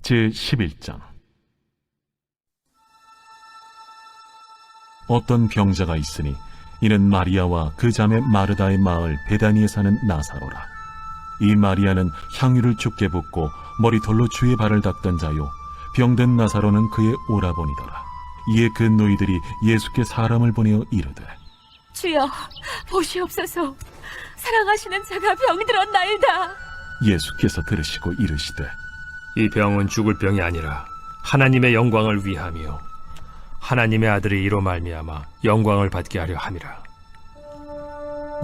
제11장. 어떤 병자가 있으니 이는 마리아와 그 자매 마르다의 마을 베다니에 사는 나사로라. 이 마리아는 향유를 죽게 붓고 머리털로 주의 발을 닦던 자요, 병든 나사로는 그의 오라버니더라. 이에 그 노이들이 예수께 사람을 보내어 이르되, 주여, 보시옵소서. 사랑하시는 자가 병들었나이다. 예수께서 들으시고 이르시되, 이 병은 죽을 병이 아니라 하나님의 영광을 위함이요 하나님의 아들이 이로 말미암아 영광을 받게 하려 함이라.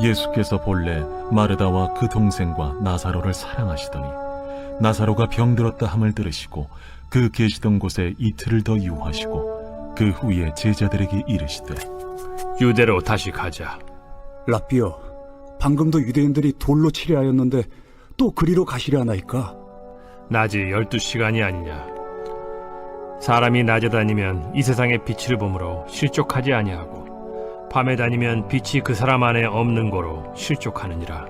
예수께서 본래 마르다와 그 동생과 나사로를 사랑하시더니 나사로가 병들었다 함을 들으시고 그 계시던 곳에 이틀을 더 유하시고 그 후에 제자들에게 이르시되, 유대로 다시 가자. 라삐여, 방금도 유대인들이 돌로 치려 하였는데 또 그리로 가시려 하나이까? 낮이 12시간이 아니냐. 사람이 낮에 다니면 이 세상의 빛을 보므로 실족하지 아니하고 밤에 다니면 빛이 그 사람 안에 없는 거로 실족하느니라.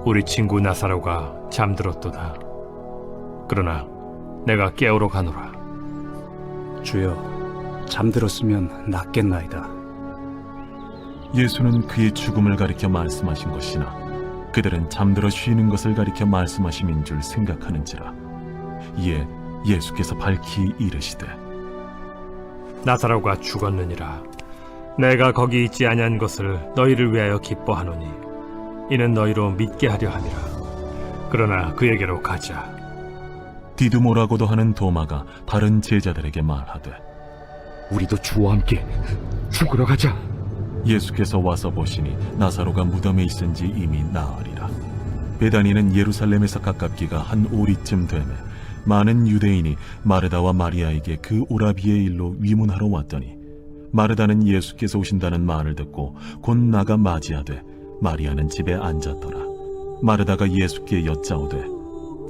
우리 친구 나사로가 잠들었도다. 그러나 내가 깨우러 가노라. 주여, 잠들었으면 낫겠나이다. 예수는 그의 죽음을 가리켜 말씀하신 것이나 그들은 잠들어 쉬는 것을 가리켜 말씀하심인 줄 생각하는지라. 이에 예수께서 밝히 이르시되, 나사로가 죽었느니라. 내가 거기 있지 아니한 것을 너희를 위하여 기뻐하노니 이는 너희로 믿게 하려 함이라. 그러나 그에게로 가자. 디두모라고도 하는 도마가 다른 제자들에게 말하되, 우리도 주와 함께 죽으러 가자. 예수께서 와서 보시니 나사로가 무덤에 있은지 이미 나으리라. 베다니는 예루살렘에서 가깝기가 한 오리쯤 되매 많은 유대인이 마르다와 마리아에게 그 오라비의 일로 위문하러 왔더니 마르다는 예수께서 오신다는 말을 듣고 곧 나가 맞이하되 마리아는 집에 앉았더라. 마르다가 예수께 여짜오되,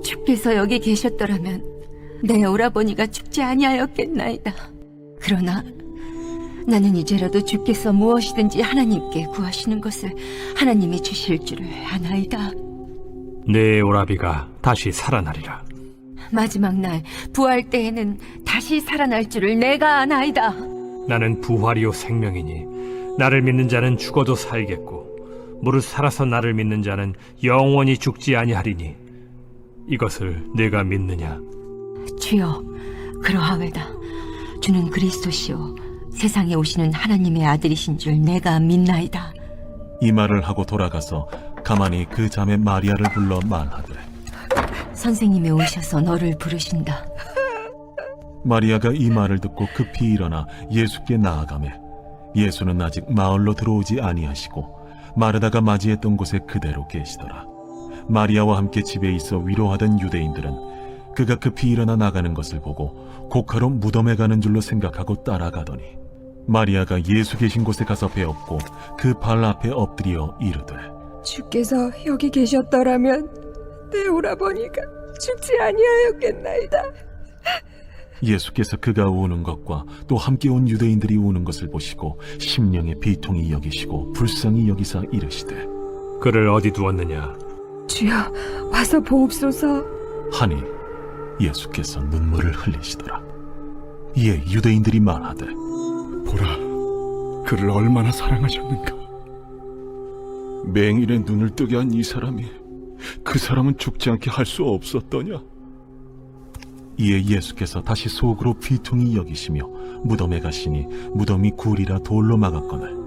주께서 여기 계셨더라면 내 오라버니가 죽지 아니하였겠나이다. 그러나 나는 이제라도 주께서 무엇이든지 하나님께 구하시는 것을 하나님이 주실 줄을 아나이다. 내 오라비가 다시 살아나리라. 마지막 날 부활 때에는 다시 살아날 줄을 내가 아나이다. 나는 부활이요 생명이니 나를 믿는 자는 죽어도 살겠고 무릇 살아서 나를 믿는 자는 영원히 죽지 아니하리니 이것을 내가 믿느냐? 주여, 그러하외다. 주는 그리스도시요 세상에 오시는 하나님의 아들이신 줄 내가 믿나이다. 이 말을 하고 돌아가서 가만히 그 자매 마리아를 불러 말하되, 선생님이 오셔서 너를 부르신다. 마리아가 이 말을 듣고 급히 일어나 예수께 나아가매 예수는 아직 마을로 들어오지 아니하시고 마르다가 맞이했던 곳에 그대로 계시더라. 마리아와 함께 집에 있어 위로하던 유대인들은 그가 급히 일어나 나가는 것을 보고 곡하러 무덤에 가는 줄로 생각하고 따라가더니 마리아가 예수 계신 곳에 가서 배웠고 그 발 앞에 엎드려 이르되, 주께서 여기 계셨더라면 내 오라버니가 죽지 아니하였겠나이다. 예수께서 그가 우는 것과 또 함께 온 유대인들이 우는 것을 보시고 심령의 비통이 여기시고 불쌍히 여기사 이르시되, 그를 어디 두었느냐? 주여, 와서 보옵소서. 하니 예수께서 눈물을 흘리시더라. 이에 유대인들이 말하되, 보라, 그를 얼마나 사랑하셨는가. 맹인의 눈을 뜨게 한 이 사람이 그 사람은 죽지 않게 할 수 없었더냐? 이에 예수께서 다시 속으로 비통히 여기시며 무덤에 가시니 무덤이 굴이라 돌로 막았거늘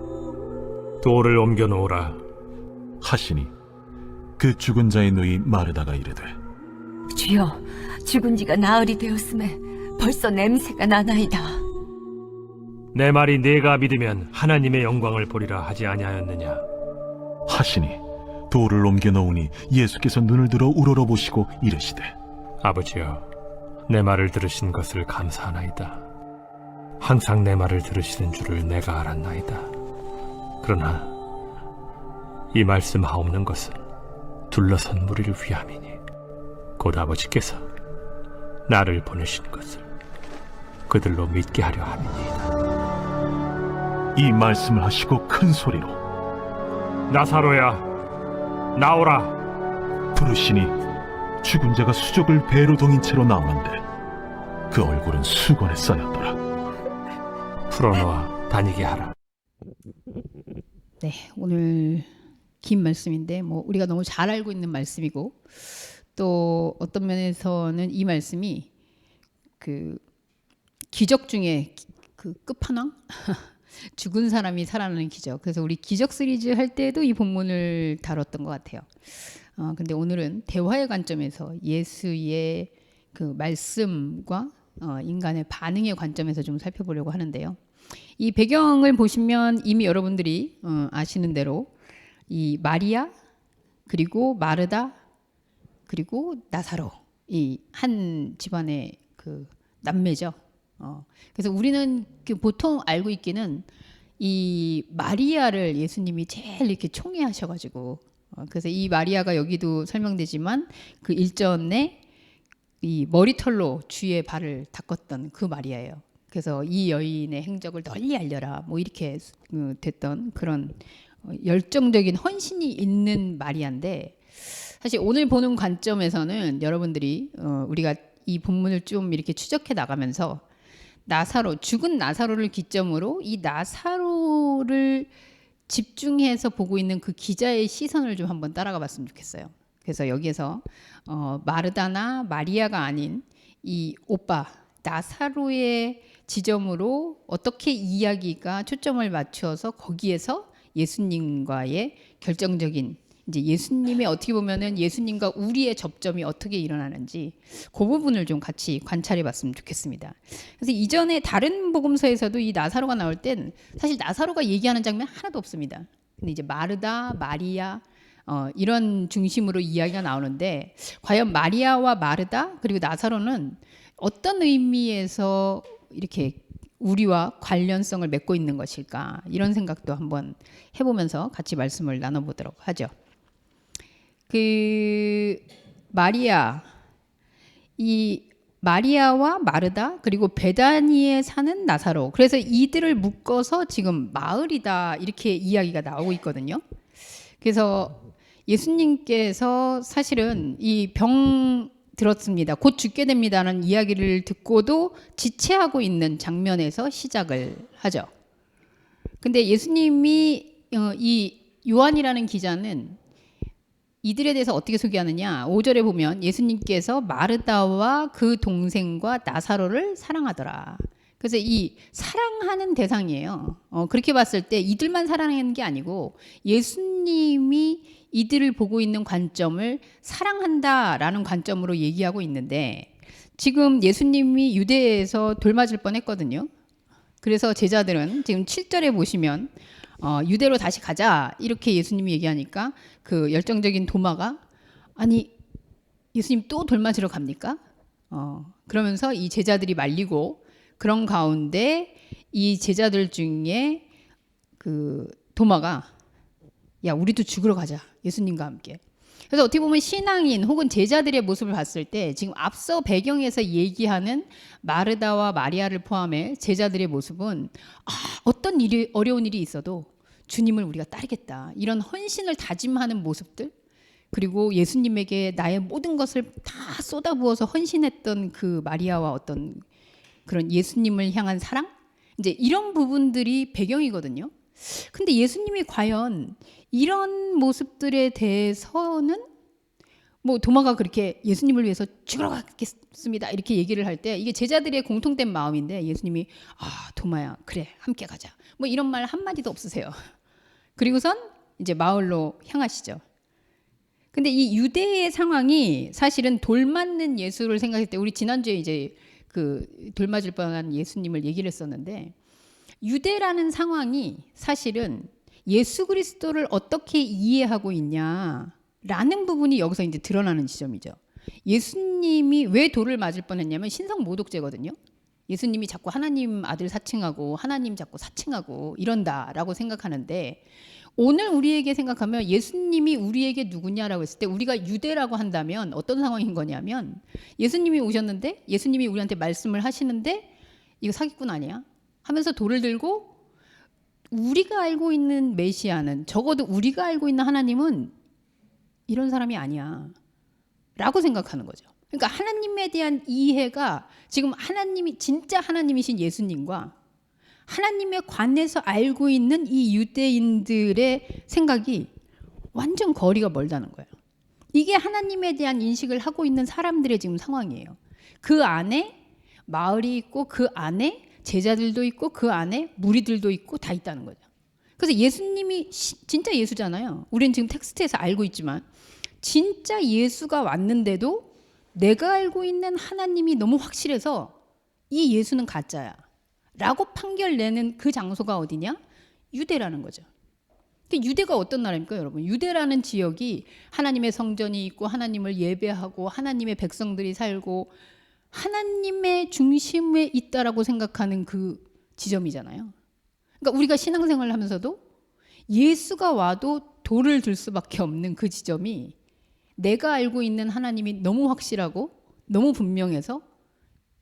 돌을 옮겨 놓으라. 하시니 그 죽은 자의 누이 마르다가 이르되, 주여, 죽은 지가 나흘이 되었음에 벌써 냄새가 나나이다. 내 말이 네가 믿으면 하나님의 영광을 보리라 하지 아니하였느냐? 하시니 돌을 옮겨 놓으니 예수께서 눈을 들어 우러러보시고 이르시되, 아버지여, 내 말을 들으신 것을 감사하나이다. 항상 내 말을 들으시는 줄을 내가 알았나이다. 그러나 이 말씀하옵는 것은 둘러선 무리를 위함이니 곧 아버지께서 나를 보내신 것을 그들로 믿게 하려 함이니이다. 이 말씀을 하시고 큰 소리로 나사로야, 나오라. 부르시니 죽은 자가 수족을 배로 동인 채로 나오는데 그 얼굴은 수건에 쌓였더라. 풀어놓아 다니게 하라. 네, 오늘 긴 말씀인데 뭐 우리가 너무 잘 알고 있는 말씀이고 또 어떤 면에서는 이 말씀이 그 기적 중에 그 끝판왕 죽은 사람이 살아나는 기적. 그래서 우리 기적 시리즈 할 때도 이 본문을 다뤘던 것 같아요. 근데 오늘은 대화의 관점에서 예수의 그 말씀과 인간의 반응의 관점에서 좀 살펴보려고 하는데요. 이 배경을 보시면 이미 여러분들이 아시는 대로 이 마리아 그리고 마르다 그리고 나사로 이 한 집안의 그 남매죠. 그래서 우리는 보통 알고 있기는 이 마리아를 예수님이 제일 이렇게 총애하셔가지고 그래서 이 마리아가 여기도 설명되지만 그 일전에 이 머리털로 주의 발을 닦았던 그 마리아예요. 그래서 이 여인의 행적을 널리 알려라 뭐 이렇게 됐던 그런 열정적인 헌신이 있는 마리아인데 사실 오늘 보는 관점에서는 여러분들이 우리가 이 본문을 좀 이렇게 추적해 나가면서 나사로 죽은 나사로를 기점으로 이 나사로를 집중해서 보고 있는 그 기자의 시선을 좀 한번 따라가 봤으면 좋겠어요. 그래서 여기에서 마르다나 마리아가 아닌 이 오빠 나사로의 지점으로 어떻게 이야기가 초점을 맞추어서 거기에서 예수님과의 결정적인 이제 예수님의 어떻게 보면은 예수님과 우리의 접점이 어떻게 일어나는지 그 부분을 좀 같이 관찰해 봤으면 좋겠습니다. 그래서 이전에 다른 복음서에서도 이 나사로가 나올 땐 사실 나사로가 얘기하는 장면 하나도 없습니다. 근데 이제 마르다, 마리아 이런 중심으로 이야기가 나오는데 과연 마리아와 마르다 그리고 나사로는 어떤 의미에서 이렇게 우리와 관련성을 맺고 있는 것일까 이런 생각도 한번 해보면서 같이 말씀을 나눠보도록 하죠. 그 마리아 이 마리아와 마르다 그리고 베다니에 사는 나사로 그래서 이들을 묶어서 지금 마을이다 이렇게 이야기가 나오고 있거든요. 그래서 예수님께서 사실은 이 병 들었습니다. 곧 죽게 됩니다라는 이야기를 듣고도 지체하고 있는 장면에서 시작을 하죠. 근데 예수님이 이 요한이라는 기자는 이들에 대해서 어떻게 소개하느냐 5절에 보면 예수님께서 마르다와 그 동생과 나사로를 사랑하더라. 그래서 이 사랑하는 대상이에요. 그렇게 봤을 때 이들만 사랑하는 게 아니고 예수님이 이들을 보고 있는 관점을 사랑한다라는 관점으로 얘기하고 있는데 지금 예수님이 유대에서 돌맞을 뻔했거든요. 그래서 제자들은 지금 7절에 보시면 유대로 다시 가자 이렇게 예수님이 얘기하니까 그 열정적인 도마가 아니 예수님 또 돌맞으러 갑니까? 그러면서 이 제자들이 말리고 그런 가운데 이 제자들 중에 그 도마가 야 우리도 죽으러 가자 예수님과 함께. 그래서 어떻게 보면 신앙인 혹은 제자들의 모습을 봤을 때 지금 앞서 배경에서 얘기하는 마르다와 마리아를 포함해 제자들의 모습은 어떤 일이 어려운 일이 있어도 주님을 우리가 따르겠다 이런 헌신을 다짐하는 모습들 그리고 예수님에게 나의 모든 것을 다 쏟아부어서 헌신했던 그 마리아와 어떤 그런 예수님을 향한 사랑 이제 이런 부분들이 배경이거든요. 근데 예수님이 과연 이런 모습들에 대해서는 뭐 도마가 그렇게 예수님을 위해서 죽으러 가겠습니다 이렇게 얘기를 할 때 이게 제자들의 공통된 마음인데 예수님이 도마야 그래 함께 가자 뭐 이런 말 한마디도 없으세요. 그리고선 이제 마을로 향하시죠. 근데 이 유대의 상황이 사실은 돌맞는 예수를 생각할 때 우리 지난주에 이제 그 돌맞을 뻔한 예수님을 얘기를 했었는데 유대라는 상황이 사실은 예수 그리스도를 어떻게 이해하고 있냐라는 부분이 여기서 이제 드러나는 지점이죠. 예수님이 왜 돌을 맞을 뻔했냐면 신성 모독죄거든요. 예수님이 자꾸 하나님 아들 사칭하고 하나님 자꾸 사칭하고 이런다라고 생각하는데 오늘 우리에게 생각하면 예수님이 우리에게 누구냐라고 했을 때 우리가 유대라고 한다면 어떤 상황인 거냐면 예수님이 오셨는데 예수님이 우리한테 말씀을 하시는데 이거 사기꾼 아니야? 하면서 돌을 들고 우리가 알고 있는 메시아는 적어도 우리가 알고 있는 하나님은 이런 사람이 아니야. 라고 생각하는 거죠. 그러니까 하나님에 대한 이해가 지금 하나님이 진짜 하나님이신 예수님과 하나님에 관해서 알고 있는 이 유대인들의 생각이 완전 거리가 멀다는 거예요. 이게 하나님에 대한 인식을 하고 있는 사람들의 지금 상황이에요. 그 안에 마을이 있고 그 안에 제자들도 있고 그 안에 무리들도 있고 다 있다는 거죠. 그래서 예수님이 진짜 예수잖아요. 우리는 지금 텍스트에서 알고 있지만 진짜 예수가 왔는데도 내가 알고 있는 하나님이 너무 확실해서 이 예수는 가짜야 라고 판결내는 그 장소가 어디냐? 유대라는 거죠. 유대가 어떤 나라입니까, 여러분? 유대라는 지역이 하나님의 성전이 있고 하나님을 예배하고 하나님의 백성들이 살고 하나님의 중심에 있다라고 생각하는 그 지점이잖아요. 그러니까 우리가 신앙생활을 하면서도 예수가 와도 돌을 들 수밖에 없는 그 지점이 내가 알고 있는 하나님이 너무 확실하고 너무 분명해서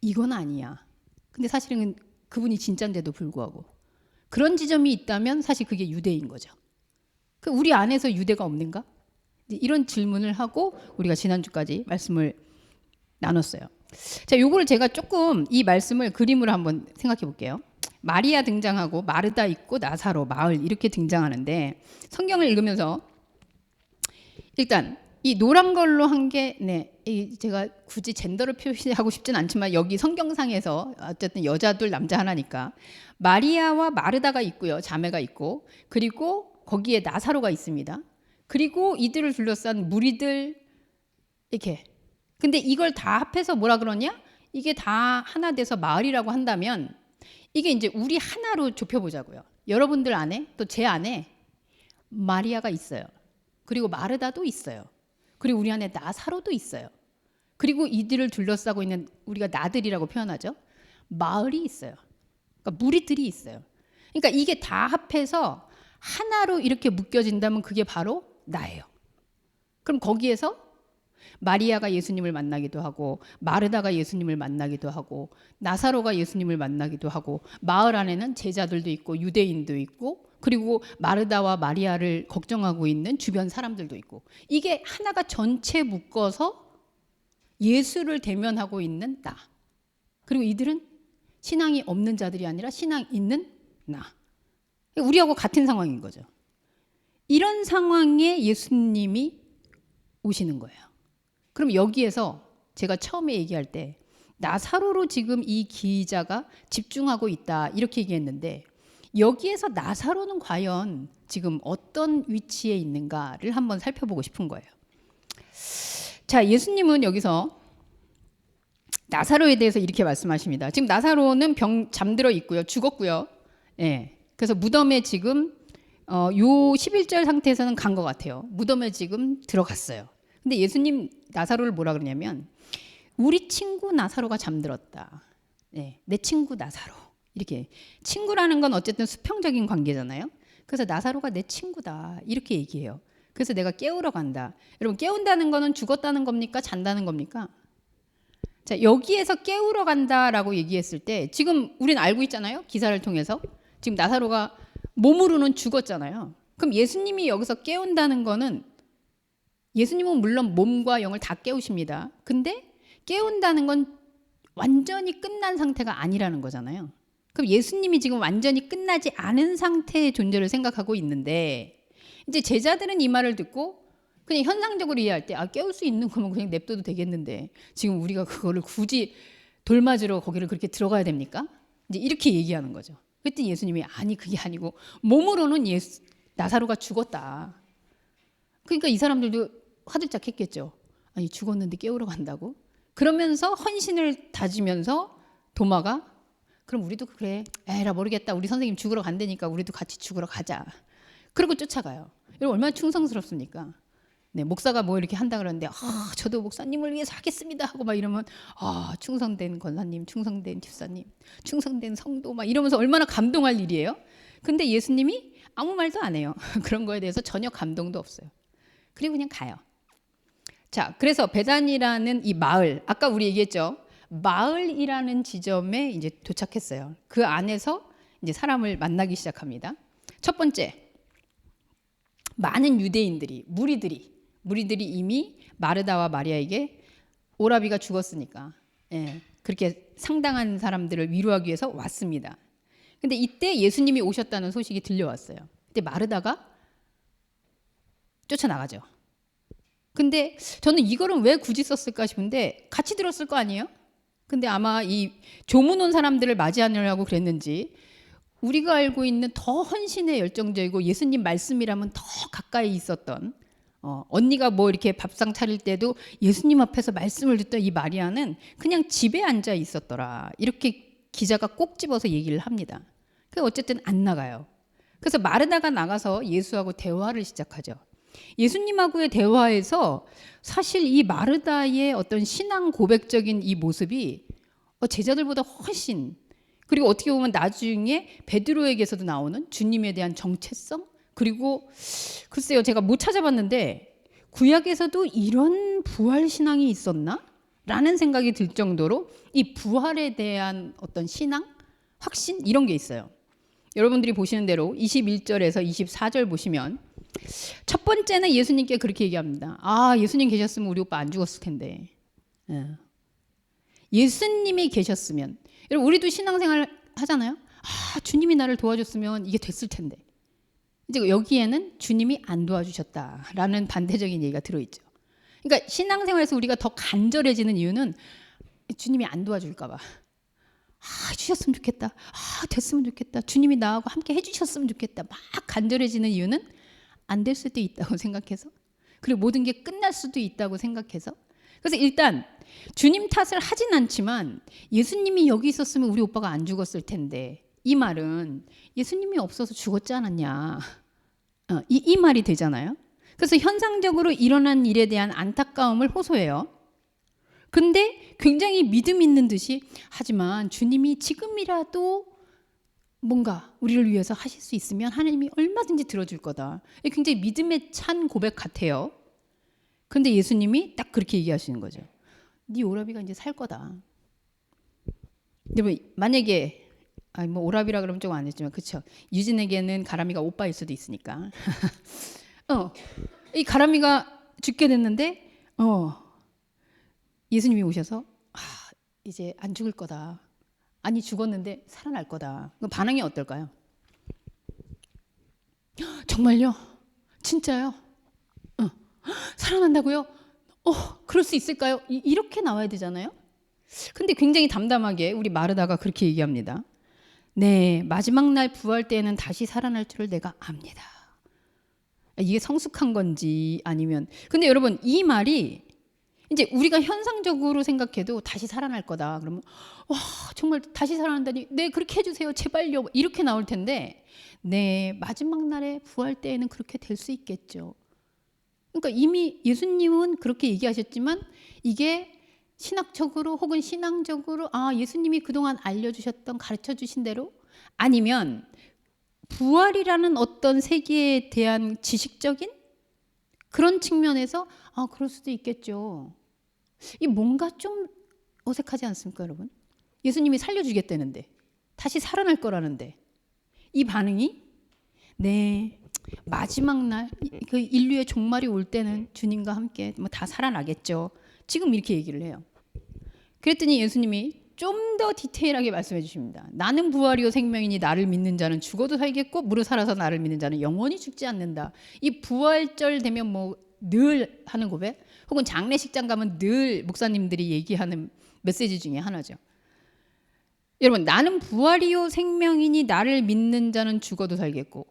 이건 아니야. 근데 사실은 그분이 진짜인데도 불구하고 그런 지점이 있다면 사실 그게 유대인 거죠. 우리 안에서 유대가 없는가? 이런 질문을 하고 우리가 지난주까지 말씀을 나눴어요. 자, 요거를 제가 조금 이 말씀을 그림으로 한번 생각해 볼게요. 마리아 등장하고 마르다 있고 나사로 마을 이렇게 등장하는데 성경을 읽으면서 일단 이 노란 걸로 한 게 제가 굳이 젠더를 표시하고 싶진 않지만 여기 성경상에서 어쨌든 여자둘 남자 하나니까 마리아와 마르다가 있고요. 자매가 있고 그리고 거기에 나사로가 있습니다. 그리고 이들을 둘러싼 무리들 이렇게. 근데 이걸 다 합해서 뭐라 그러냐? 이게 다 하나 돼서 마을이라고 한다면 이게 이제 우리 하나로 좁혀보자고요. 여러분들 안에 또 제 안에 마리아가 있어요. 그리고 마르다도 있어요. 그리고 우리 안에 나사로도 있어요. 그리고 이들을 둘러싸고 있는 우리가 나들이라고 표현하죠. 마을이 있어요. 그러니까 무리들이 있어요. 그러니까 이게 다 합해서 하나로 이렇게 묶여진다면 그게 바로 나예요. 그럼 거기에서 마리아가 예수님을 만나기도 하고 마르다가 예수님을 만나기도 하고 나사로가 예수님을 만나기도 하고 마을 안에는 제자들도 있고 유대인도 있고 그리고 마르다와 마리아를 걱정하고 있는 주변 사람들도 있고 이게 하나가 전체 묶어서 예수를 대면하고 있는 나. 그리고 이들은 신앙이 없는 자들이 아니라 신앙 있는 나. 우리하고 같은 상황인 거죠. 이런 상황에 예수님이 오시는 거예요. 그럼 여기에서 제가 처음에 얘기할 때 나사로로 지금 이 기자가 집중하고 있다 이렇게 얘기했는데 여기에서 나사로는 과연 지금 어떤 위치에 있는가를 한번 살펴보고 싶은 거예요. 자, 예수님은 여기서 나사로에 대해서 이렇게 말씀하십니다. 지금 나사로는 잠들어 있고요. 죽었고요. 예. 그래서 무덤에 지금 요 11절 상태에서는 간 것 같아요. 무덤에 지금 들어갔어요. 근데 예수님 나사로를 뭐라 그러냐면 우리 친구 나사로가 잠들었다. 네, 내 친구 나사로. 이렇게 친구라는 건 어쨌든 수평적인 관계잖아요. 그래서 나사로가 내 친구다. 이렇게 얘기해요. 그래서 내가 깨우러 간다. 여러분 깨운다는 거는 죽었다는 겁니까? 잔다는 겁니까? 자, 여기에서 깨우러 간다라고 얘기했을 때 지금 우리는 알고 있잖아요. 기사를 통해서. 지금 나사로가 몸으로는 죽었잖아요. 그럼 예수님이 여기서 깨운다는 거는 예수님은 물론 몸과 영을 다 깨우십니다. 근데 깨운다는 건 완전히 끝난 상태가 아니라는 거잖아요. 그럼 예수님이 지금 완전히 끝나지 않은 상태의 존재를 생각하고 있는데 이제 제자들은 이 말을 듣고 그냥 현상적으로 이해할 때 깨울 수 있는 거면 그냥 냅둬도 되겠는데 지금 우리가 그거를 굳이 돌 맞으러 거기를 그렇게 들어가야 됩니까? 이제 이렇게 얘기하는 거죠. 그랬더니 예수님이 아니 그게 아니고 몸으로는 나사로가 죽었다. 그러니까 이 사람들도 화들짝 했겠죠. 아니 죽었는데 깨우러 간다고? 그러면서 헌신을 다지면서 도마가 그럼 우리도 그래 에라 모르겠다 우리 선생님 죽으러 간다니까 우리도 같이 죽으러 가자. 그러고 쫓아가요. 여러분 얼마나 충성스럽습니까? 네, 목사가 뭐 이렇게 한다 그러는데 저도 목사님을 위해서 하겠습니다 하고 막 이러면 충성된 권사님, 충성된 집사님, 충성된 성도 막 이러면서 얼마나 감동할 일이에요. 근데 예수님이 아무 말도 안 해요. 그런 거에 대해서 전혀 감동도 없어요. 그리고 그냥 가요. 자, 그래서 베단이라는 이 마을, 아까 우리 얘기했죠. 마을이라는 지점에 이제 도착했어요. 그 안에서 이제 사람을 만나기 시작합니다. 첫 번째, 많은 유대인들이, 무리들이 무리들이 이미 마르다와 마리아에게 오라비가 죽었으니까 그렇게 상당한 사람들을 위로하기 위해서 왔습니다. 근데 이때 예수님이 오셨다는 소식이 들려왔어요. 근데 마르다가 쫓아나가죠. 근데 저는 이거를 왜 굳이 썼을까 싶은데 같이 들었을 거 아니에요? 근데 아마 이 조문 온 사람들을 맞이하느라고 그랬는지 우리가 알고 있는 더 헌신에 열정적이고 예수님 말씀이라면 더 가까이 있었던 언니가 뭐 이렇게 밥상 차릴 때도 예수님 앞에서 말씀을 듣던 이 마리아는 그냥 집에 앉아 있었더라. 이렇게 기자가 꼭 집어서 얘기를 합니다. 그 어쨌든 안 나가요. 그래서 마르다가 나가서 예수하고 대화를 시작하죠. 예수님하고의 대화에서 사실 이 마르다의 어떤 신앙 고백적인 이 모습이 제자들보다 훨씬, 그리고 어떻게 보면 나중에 베드로에게서도 나오는 주님에 대한 정체성, 그리고 글쎄요, 제가 못 찾아봤는데 구약에서도 이런 부활 신앙이 있었나? 라는 생각이 들 정도로 이 부활에 대한 어떤 신앙, 확신 이런 게 있어요. 여러분들이 보시는 대로 21절에서 24절 보시면 첫 번째는 예수님께 그렇게 얘기합니다. 예수님 계셨으면 우리 오빠 안 죽었을 텐데. 예수님이 계셨으면, 여러분 우리도 신앙생활 하잖아요. 주님이 나를 도와줬으면 이게 됐을 텐데. 이제 여기에는 주님이 안 도와주셨다라는 반대적인 얘기가 들어있죠. 그러니까 신앙생활에서 우리가 더 간절해지는 이유는 주님이 안 도와줄까 봐. 주셨으면 좋겠다. 됐으면 좋겠다. 주님이 나하고 함께 해주셨으면 좋겠다. 막 간절해지는 이유는 안 될 수도 있다고 생각해서, 그리고 모든 게 끝날 수도 있다고 생각해서. 그래서 일단 주님 탓을 하진 않지만 예수님이 여기 있었으면 우리 오빠가 안 죽었을 텐데, 이 말은 예수님이 없어서 죽었지 않았냐, 이 말이 되잖아요. 그래서 현상적으로 일어난 일에 대한 안타까움을 호소해요. 근데 굉장히 믿음 있는 듯이, 하지만 주님이 지금이라도 뭔가 우리를 위해서 하실 수 있으면 하나님이 얼마든지 들어줄 거다. 굉장히 믿음에 찬 고백 같아요. 근데 예수님이 딱 그렇게 얘기하시는 거죠. 네 오라비가 이제 살 거다. 근데 뭐 만약에 뭐 오라비라 그러면 좀 안 했지만, 그렇죠. 유진에게는 가람이가 오빠일 수도 있으니까. 이 가람이가 죽게 됐는데 예수님이 오셔서 이제 안 죽을 거다. 아니 죽었는데 살아날 거다. 그럼 반응이 어떨까요? 정말요? 진짜요? 살아난다고요? 그럴 수 있을까요? 이렇게 나와야 되잖아요. 근데 굉장히 담담하게 우리 마르다가 그렇게 얘기합니다. 네, 마지막 날 부활 때에는 다시 살아날 줄을 내가 압니다. 이게 성숙한 건지 아니면, 근데 여러분 이 말이 이제 우리가 현상적으로 생각해도 다시 살아날 거다 그러면 정말 다시 살아난다니, 네 그렇게 해주세요 제발요, 이렇게 나올 텐데, 네 마지막 날에 부활 때에는 그렇게 될 수 있겠죠. 그러니까 이미 예수님은 그렇게 얘기하셨지만 이게 신학적으로 혹은 신앙적으로 예수님이 그동안 알려주셨던, 가르쳐주신 대로, 아니면 부활이라는 어떤 세계에 대한 지식적인 그런 측면에서 그럴 수도 있겠죠. 이 뭔가 좀 어색하지 않습니까, 여러분? 예수님이 살려주겠다는데, 다시 살아날 거라는데, 이 반응이 네 마지막 날 그 인류의 종말이 올 때는 주님과 함께 뭐 다 살아나겠죠. 지금 이렇게 얘기를 해요. 그랬더니 예수님이 좀 더 디테일하게 말씀해 주십니다. 나는 부활이요 생명이니 나를 믿는 자는 죽어도 살겠고 무릇 살아서 나를 믿는 자는 영원히 죽지 않는다. 이 부활절 되면 뭐 늘 하는 고백, 혹은 장례식장 가면 늘 목사님들이 얘기하는 메시지 중에 하나죠. 여러분, 나는 부활이요 생명이니 나를 믿는 자는 죽어도 살겠고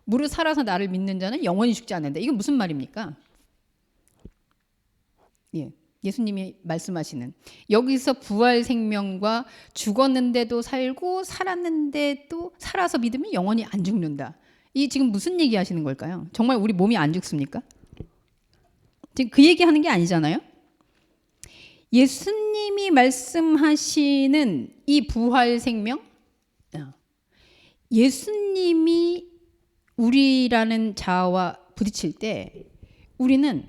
무릇 살아서 나를 믿는 자는 영원히 죽지 않는다. 이건 무슨 말입니까? 예수님이 말씀하시는, 여기서 부활 생명과 죽었는데도 살고 살았는데도 살아서 믿으면 영원히 안 죽는다. 이 지금 무슨 얘기 하시는 걸까요? 정말 우리 몸이 안 죽습니까? 지금 그 얘기하는 게 아니잖아요. 예수님이 말씀하시는 이 부활 생명, 예수님이 우리라는 자아와 부딪힐 때 우리는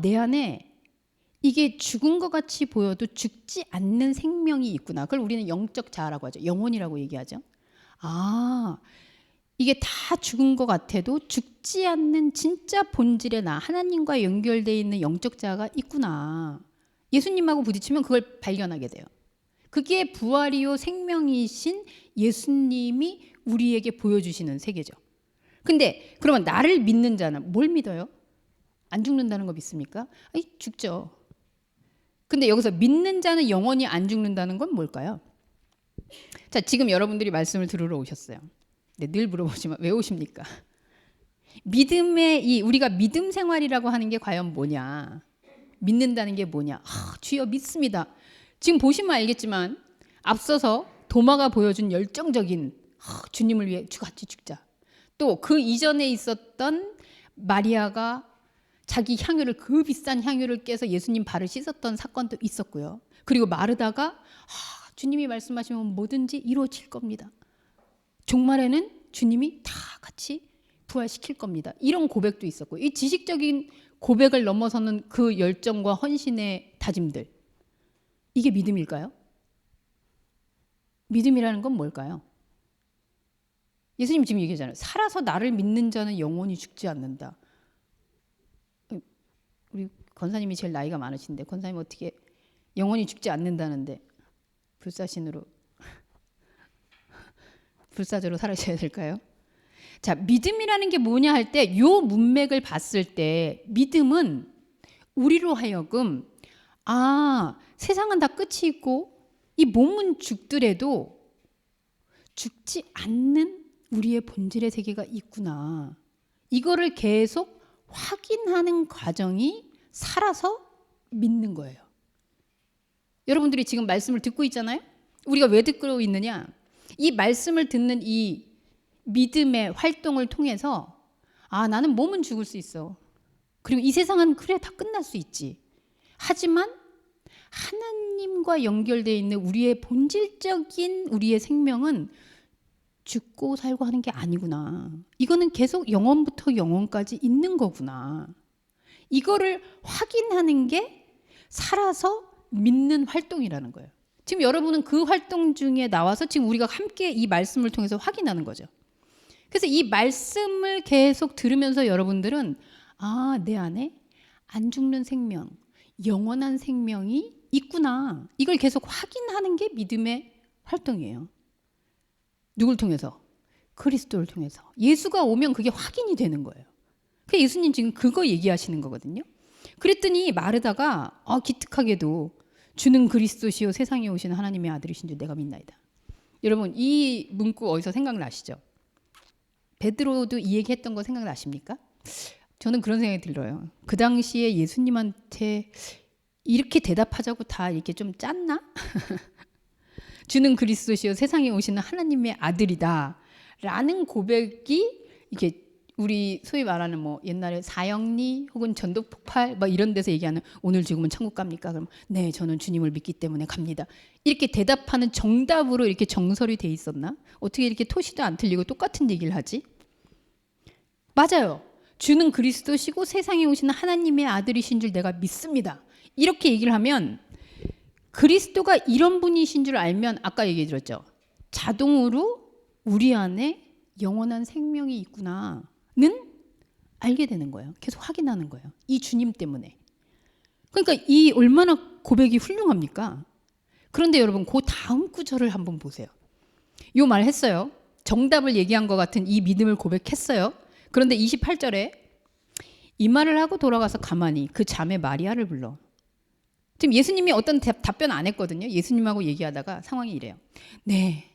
내 안에 이게 죽은 것 같이 보여도 죽지 않는 생명이 있구나. 그걸 우리는 영적 자아라고 하죠. 영혼이라고 얘기하죠. 이게 다 죽은 것 같아도 죽지 않는 진짜 본질의 나, 하나님과 연결되어 있는 영적 자가 있구나. 예수님하고 부딪히면 그걸 발견하게 돼요. 그게 부활이요 생명이신 예수님이 우리에게 보여주시는 세계죠. 근데 그러면 나를 믿는 자는 뭘 믿어요? 안 죽는다는 거 믿습니까? 아니, 죽죠. 근데 여기서 믿는 자는 영원히 안 죽는다는 건 뭘까요? 자, 지금 여러분들이 말씀을 들으러 오셨어요. 네, 늘 물어보지만 왜 오십니까? 믿음의 우리가 믿음 생활이라고 하는 게 과연 뭐냐? 믿는다는 게 뭐냐? 주여 믿습니다. 지금 보시면 알겠지만 앞서서 도마가 보여준 열정적인 주님을 위해 같이 죽자. 또 그 이전에 있었던 마리아가 자기 향유를, 그 비싼 향유를 깨서 예수님 발을 씻었던 사건도 있었고요. 그리고 마르다가 주님이 말씀하시면 뭐든지 이루어질 겁니다. 종말에는 주님이 다 같이 부활시킬 겁니다. 이런 고백도 있었고, 이 지식적인 고백을 넘어서는 그 열정과 헌신의 다짐들, 이게 믿음일까요? 믿음이라는 건 뭘까요? 예수님 지금 얘기하잖아요. 살아서 나를 믿는 자는 영원히 죽지 않는다. 우리 권사님이 제일 나이가 많으신데 권사님 어떻게 영원히 죽지 않는다는데 불사신으로 불사조로 살아셔야 될까요? 자, 믿음이라는 게 뭐냐 할 때 요 문맥을 봤을 때 믿음은 우리로 하여금 세상은 다 끝이 있고 이 몸은 죽더라도 죽지 않는 우리의 본질의 세계가 있구나. 이거를 계속 확인하는 과정이 살아서 믿는 거예요. 여러분들이 지금 말씀을 듣고 있잖아요. 우리가 왜 듣고 있느냐? 이 말씀을 듣는 이 믿음의 활동을 통해서 나는 몸은 죽을 수 있어. 그리고 이 세상은 그래 다 끝날 수 있지. 하지만 하나님과 연결되어 있는 우리의 본질적인 우리의 생명은 죽고 살고 하는 게 아니구나. 이거는 계속 영원부터 영원까지 있는 거구나. 이거를 확인하는 게 살아서 믿는 활동이라는 거예요. 지금 여러분은 그 활동 중에 나와서 지금 우리가 함께 이 말씀을 통해서 확인하는 거죠. 그래서 이 말씀을 계속 들으면서 여러분들은 내 안에 안 죽는 생명, 영원한 생명이 있구나. 이걸 계속 확인하는 게 믿음의 활동이에요. 누굴 통해서? 그리스도를 통해서. 예수가 오면 그게 확인이 되는 거예요. 그래서 예수님 지금 그거 얘기하시는 거거든요. 그랬더니 마르다가 기특하게도 주는 그리스도시요 세상에 오시는 하나님의 아들이신 줄 내가 믿나이다. 여러분 이 문구 어디서 생각나시죠? 베드로도 이 얘기했던 거 생각나십니까? 저는 그런 생각이 들어요. 그 당시에 예수님한테 이렇게 대답하자고 다 이렇게 좀 짰나? 주는 그리스도시요 세상에 오시는 하나님의 아들이다 라는 고백이 이게 우리 소위 말하는 뭐 옛날에 사형리 혹은 전도폭발 막 이런 데서 얘기하는 오늘 죽으면 천국 갑니까? 그럼 네 저는 주님을 믿기 때문에 갑니다. 이렇게 대답하는 정답으로 이렇게 정설이 돼 있었나? 어떻게 이렇게 토시도 안 틀리고 똑같은 얘기를 하지? 맞아요. 주는 그리스도시고 세상에 오시는 하나님의 아들이신 줄 내가 믿습니다. 이렇게 얘기를 하면 그리스도가 이런 분이신 줄 알면 아까 얘기해 드렸죠. 자동으로 우리 안에 영원한 생명이 있구나는 알게 되는 거예요. 계속 확인하는 거예요. 이 주님 때문에. 그러니까 이 얼마나 고백이 훌륭합니까? 그런데 여러분 그 다음 구절을 한번 보세요. 요 말 했어요. 정답을 얘기한 것 같은 이 믿음을 고백했어요. 그런데 28절에 이 말을 하고 돌아가서 가만히 그 자매 마리아를 불러. 지금 예수님이 어떤 답변 안 했거든요. 예수님하고 얘기하다가 상황이 이래요. 네,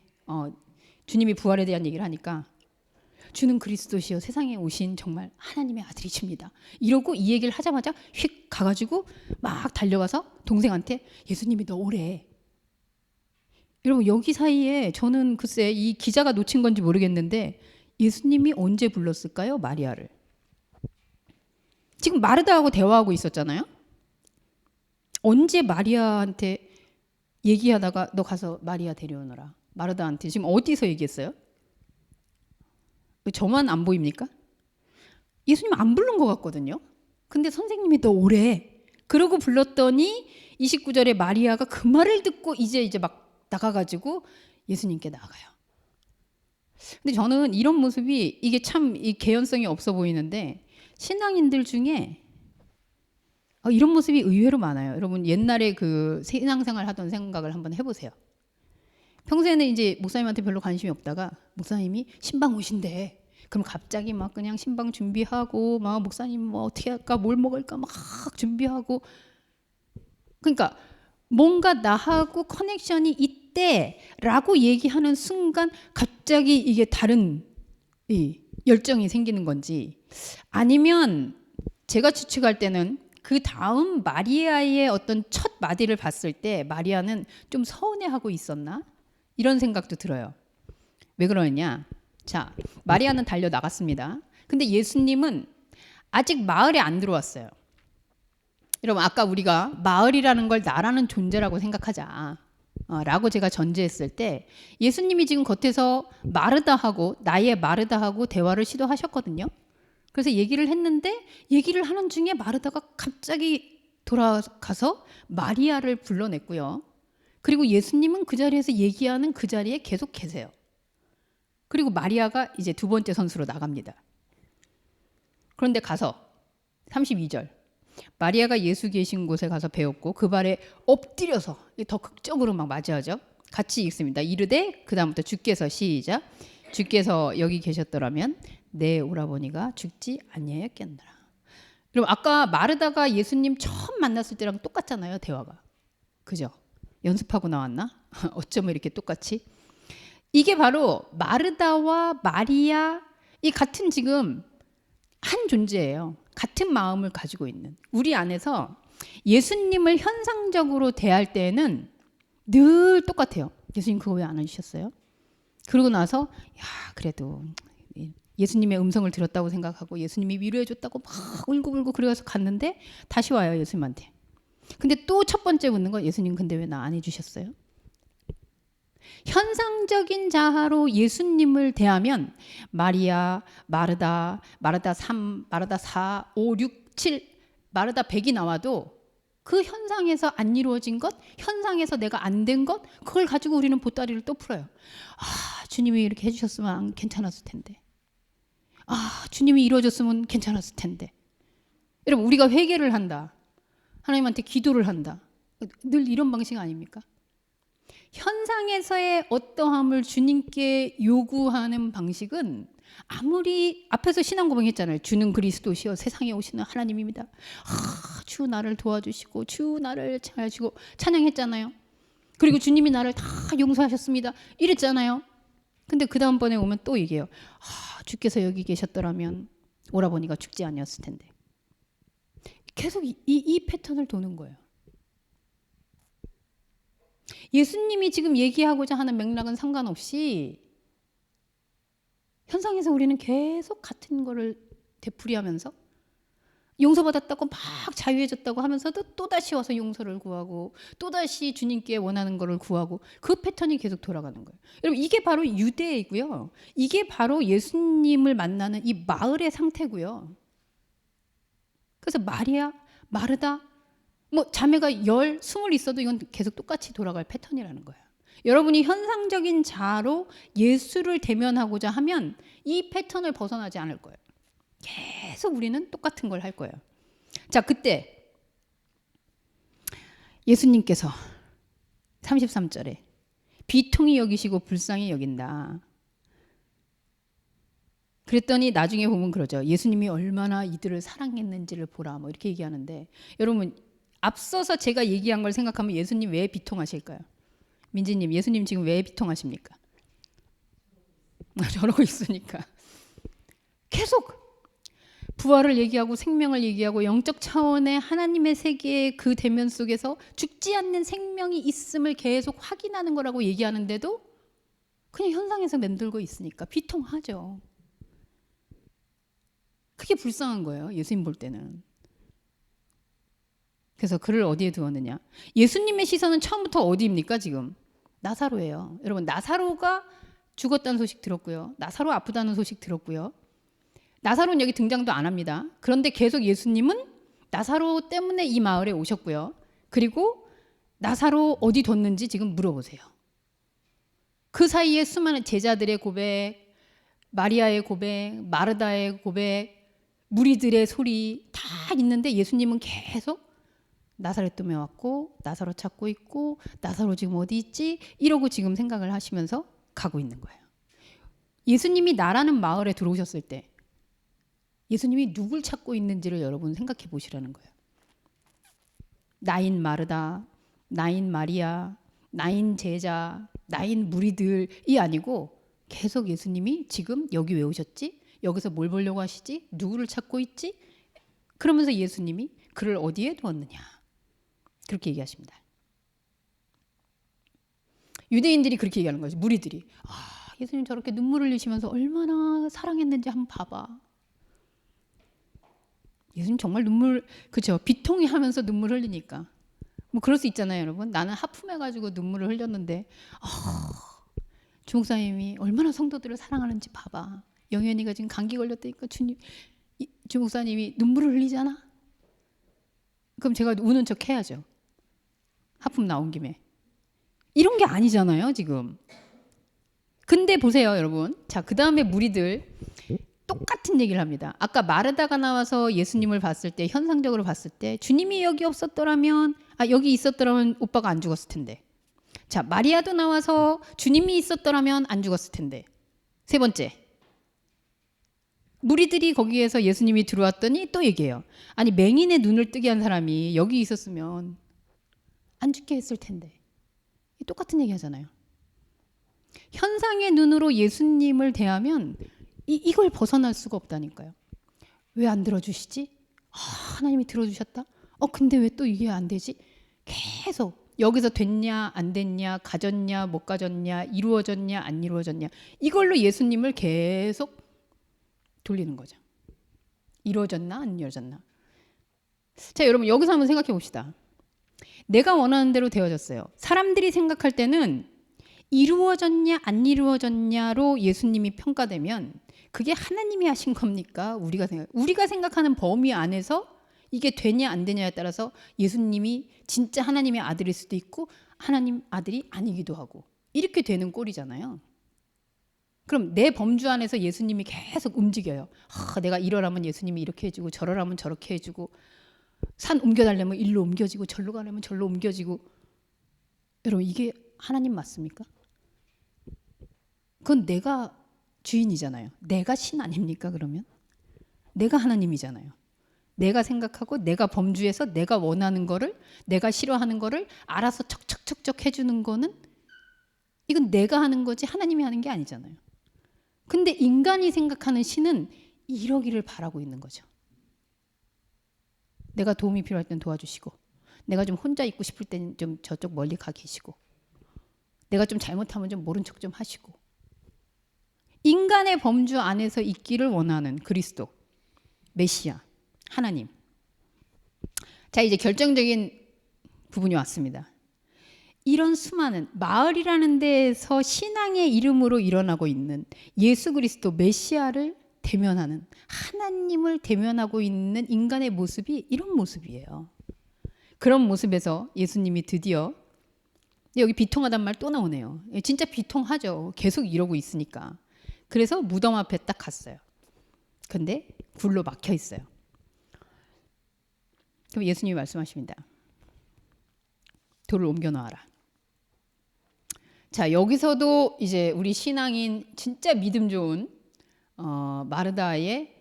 주님이 부활에 대한 얘기를 하니까 주는 그리스도시요 세상에 오신 정말 하나님의 아들이십니다. 이러고 이 얘기를 하자마자 휙 가가지고 막 달려가서 동생한테 예수님이 너 오래. 여러분 여기 사이에 저는 글쎄 이 기자가 놓친 건지 모르겠는데 예수님이 언제 불렀을까요? 마리아를. 지금 마르다하고 대화하고 있었잖아요. 언제 마리아한테 얘기하다가 너 가서 마리아 데려오너라. 마르다한테 지금 어디서 얘기했어요? 저만 안 보입니까? 예수님 안 부른 것 같거든요. 근데 선생님이 너 오래. 그러고 불렀더니 29절에 마리아가 그 말을 듣고 이제 막 나가가지고 예수님께 나가요. 근데 저는 이런 모습이 이게 참 이 개연성이 없어 보이는데 신앙인들 중에 이런 모습이 의외로 많아요. 여러분 옛날에 그 신앙생활 하던 생각을 한번 해보세요. 평소에는 이제 목사님한테 별로 관심이 없다가 목사님이 신방 오신대. 그럼 갑자기 막 그냥 신방 준비하고 막 목사님 뭐 어떻게 할까 뭘 먹을까 막 준비하고 그러니까 뭔가 나하고 커넥션이 있대라고 얘기하는 순간 갑자기 이게 다른 이 열정이 생기는 건지 아니면 제가 추측할 때는 그 다음 마리아의 어떤 첫 마디를 봤을 때 마리아는 좀 서운해하고 있었나? 이런 생각도 들어요. 왜 그러느냐? 자, 마리아는 달려 나갔습니다. 근데 예수님은 아직 마을에 안 들어왔어요. 여러분 아까 우리가 마을이라는 걸 나라는 존재라고 생각하자 라고 제가 전제했을 때 예수님이 지금 겉에서 마르다하고 나의 마르다하고 대화를 시도하셨거든요. 그래서 얘기를 했는데 얘기를 하는 중에 마르다가 갑자기 돌아가서 마리아를 불러냈고요. 그리고 예수님은 그 자리에서 얘기하는 그 자리에 계속 계세요. 그리고 마리아가 이제 두 번째 선수로 나갑니다. 그런데 가서 32절 마리아가 예수 계신 곳에 가서 배웠고 그 발에 엎드려서 더 극적으로 막 맞이하죠. 같이 읽습니다. 이르되 그 다음부터 주께서 시작 주께서 여기 계셨더라면 내 오라버니가 죽지 아니하였겠느라. 그럼 아까 마르다가 예수님 처음 만났을 때랑 똑같잖아요. 대화가. 그죠? 연습하고 나왔나? 어쩌면 이렇게 똑같이? 이게 바로 마르다와 마리아 이 같은 지금 한 존재예요. 같은 마음을 가지고 있는 우리 안에서 예수님을 현상적으로 대할 때에는 늘 똑같아요. 예수님 그거 왜 안 해주셨어요? 그러고 나서 야 그래도 예수님의 음성을 들었다고 생각하고 예수님이 위로해줬다고 막 울고 그래서 갔는데 다시 와요 예수님한테. 근데 또 첫 번째 묻는 건 예수님 근데 왜 나 안 해주셨어요? 현상적인 자아로 예수님을 대하면 마리아, 마르다 3, 마르다 4, 5, 6, 7, 마르다 100이 나와도 그 현상에서 안 이루어진 것, 현상에서 내가 안 된 것, 그걸 가지고 우리는 보따리를 또 풀어요. 아, 주님이 이렇게 해주셨으면 괜찮았을 텐데. 아, 주님이 이루어졌으면 괜찮았을 텐데. 여러분, 우리가 회개를 한다. 하나님한테 기도를 한다. 늘 이런 방식 아닙니까? 현상에서의 어떠함을 주님께 요구하는 방식은 아무리 앞에서 신앙 고백했잖아요. 주는 그리스도시여 세상에 오시는 하나님입니다. 주 나를 도와주시고 주 나를 잘 주시고 찬양했잖아요. 그리고 주님이 나를 다 용서하셨습니다. 이랬잖아요. 근데 그 다음번에 오면 또 얘기해요. 주께서 여기 계셨더라면 오라버니가 죽지 아니었을 텐데. 계속 이 패턴을 도는 거예요. 예수님이 지금 얘기하고자 하는 맥락은 상관없이 현상에서 우리는 계속 같은 거를 되풀이하면서 용서받았다고 막 자유해졌다고 하면서도 또다시 와서 용서를 구하고 또다시 주님께 원하는 거를 구하고 그 패턴이 계속 돌아가는 거예요. 여러분 이게 바로 유대이고요. 이게 바로 예수님을 만나는 이 마을의 상태고요. 그래서 마리아, 마르다 뭐 자매가 20 있어도 이건 계속 똑같이 돌아갈 패턴이라는 거예요. 여러분이 현상적인 자로 예수를 대면하고자 하면 이 패턴을 벗어나지 않을 거예요. 계속 우리는 똑같은 걸 할 거예요. 자, 그때 예수님께서 33절에 비통히 여기시고 불쌍히 여긴다. 그랬더니 나중에 보면 그러죠. 예수님이 얼마나 이들을 사랑했는지를 보라. 뭐 이렇게 얘기하는데 여러분 앞서서 제가 얘기한 걸 생각하면 예수님 왜 비통하실까요? 민지님, 예수님 지금 왜 비통하십니까? 저러고 있으니까. 계속 부활을 얘기하고 생명을 얘기하고 영적 차원의 하나님의 세계의 그 대면 속에서 죽지 않는 생명이 있음을 계속 확인하는 거라고 얘기하는데도 그냥 현상에서 맴돌고 있으니까 비통하죠. 그게 불쌍한 거예요. 예수님 볼 때는. 그래서 그를 어디에 두었느냐? 예수님의 시선은 처음부터 어디입니까 지금? 나사로예요. 여러분 나사로가 죽었다는 소식 들었고요. 나사로 아프다는 소식 들었고요. 나사로는 여기 등장도 안 합니다. 그런데 계속 예수님은 나사로 때문에 이 마을에 오셨고요. 그리고 나사로 어디 뒀는지 지금 물어보세요. 그 사이에 수많은 제자들의 고백, 마리아의 고백, 마르다의 고백, 무리들의 소리 다 있는데 예수님은 계속 나사렛 도에 왔고 나사로 찾고 있고 나사로 지금 어디 있지? 이러고 지금 생각을 하시면서 가고 있는 거예요. 예수님이 나라는 마을에 들어오셨을 때 예수님이 누굴 찾고 있는지를 여러분 생각해 보시라는 거예요. 나인 마르다, 나인 마리아, 나인 제자, 나인 무리들이 아니고 계속 예수님이 지금 여기 왜 오셨지? 여기서 뭘 보려고 하시지? 누구를 찾고 있지? 그러면서 예수님이 그를 어디에 두었느냐? 그렇게 얘기하십니다. 유대인들이 그렇게 얘기하는 거죠. 무리들이. 예수님 저렇게 눈물 흘리시면서 얼마나 사랑했는지 한번 봐봐. 예수님 정말 눈물, 그렇죠. 비통해 하면서 눈물 흘리니까. 뭐 그럴 수 있잖아요, 여러분. 나는 하품해가지고 눈물을 흘렸는데 주목사님이 얼마나 성도들을 사랑하는지 봐봐. 영현이가 지금 감기 걸렸다니까 주목사님이 눈물을 흘리잖아. 그럼 제가 우는 척 해야죠. 하품 나온 김에. 이런 게 아니잖아요, 지금. 근데 보세요, 여러분. 자, 그 다음에 무리들 똑같은 얘기를 합니다. 아까 마르다가 나와서 예수님을 봤을 때, 현상적으로 봤을 때, 주님이 여기 없었더라면, 여기 있었더라면 오빠가 안 죽었을 텐데. 자, 마리아도 나와서 주님이 있었더라면 안 죽었을 텐데. 세 번째. 무리들이 거기에서 예수님이 들어왔더니 또 얘기해요. 아니, 맹인의 눈을 뜨게 한 사람이 여기 있었으면 안 죽게 했을 텐데. 똑같은 얘기 하잖아요. 현상의 눈으로 예수님을 대하면 이걸 벗어날 수가 없다니까요. 왜 안 들어주시지? 하나님이 들어주셨다? 근데 왜 또 이게 안 되지? 계속 여기서 됐냐 안 됐냐 가졌냐 못 가졌냐 이루어졌냐 안 이루어졌냐 이걸로 예수님을 계속 돌리는 거죠. 이루어졌나 안 이루어졌나. 자, 여러분 여기서 한번 생각해 봅시다. 내가 원하는 대로 되어졌어요. 사람들이 생각할 때는 이루어졌냐 안 이루어졌냐로 예수님이 평가되면 그게 하나님이 하신 겁니까? 우리가 생각하는 범위 안에서 이게 되냐 안 되냐에 따라서 예수님이 진짜 하나님의 아들일 수도 있고 하나님 아들이 아니기도 하고 이렇게 되는 꼴이잖아요. 그럼 내 범주 안에서 예수님이 계속 움직여요. 내가 이러라면 예수님이 이렇게 해주고 저러라면 저렇게 해주고 산 옮겨달라면 일로 옮겨지고 절로 가려면 절로 옮겨지고. 여러분 이게 하나님 맞습니까? 그건 내가 주인이잖아요. 내가 신 아닙니까 그러면? 내가 하나님이잖아요. 내가 생각하고 내가 범주에서 내가 원하는 거를 내가 싫어하는 거를 알아서 척척척척 해주는 거는 이건 내가 하는 거지 하나님이 하는 게 아니잖아요. 근데 인간이 생각하는 신은 이러기를 바라고 있는 거죠. 내가 도움이 필요할 땐 도와주시고 내가 좀 혼자 있고 싶을 땐 좀 저쪽 멀리 가 계시고 내가 좀 잘못하면 좀 모른 척 좀 하시고 인간의 범주 안에서 있기를 원하는 그리스도 메시아 하나님. 자, 이제 결정적인 부분이 왔습니다. 이런 수많은 마을이라는 데에서 신앙의 이름으로 일어나고 있는 예수 그리스도 메시아를 대면하는 하나님을 대면하고 있는 인간의 모습이 이런 모습이에요. 그런 모습에서 예수님이 드디어 여기 비통하단 말 또 나오네요. 진짜 비통하죠. 계속 이러고 있으니까. 그래서 무덤 앞에 딱 갔어요. 근데 굴로 막혀 있어요. 그럼 예수님이 말씀하십니다. 돌을 옮겨 놔라. 자, 여기서도 이제 우리 신앙인 진짜 믿음 좋은 마르다의